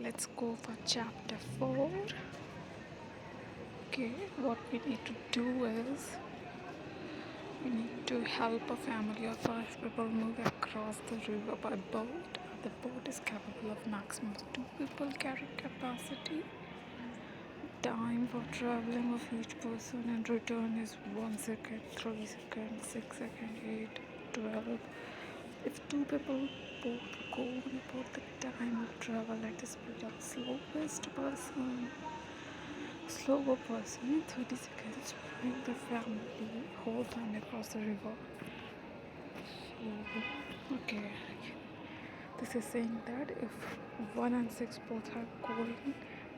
Let's go for chapter 4. Okay, what we need to do is we need to help a family of 5 people move across the river by boat. The boat is capable of maximum 2 people carrying capacity. Time for traveling of each person and return is 1 second, 3 seconds, 6 seconds, 8, 12. If 2 people both go about the time of travel at the speed of slower person in 30 seconds, bring the whole family across the river. So, okay, this is saying that if 1 and 6 both are going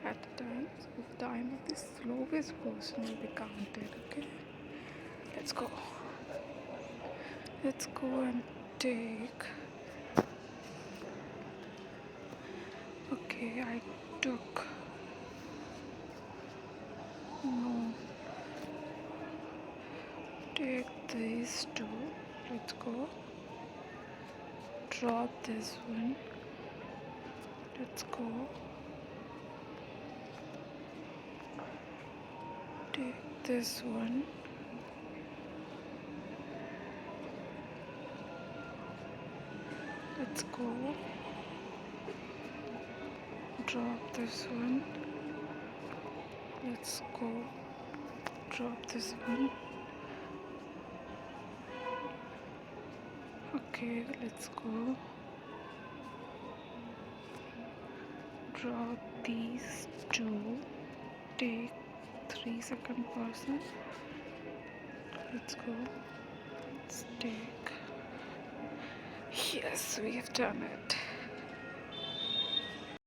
at the time, so the time of the slowest person will be counted. Okay, let's go and take. Okay, I took no take these two. Let's go. Drop this one. Let's go. Take this one. Let's go. Drop this one. Let's go. Drop this one. Okay, let's go. Drop these two. Take 3 second person. Let's go. Let's take. Yes, we have done it.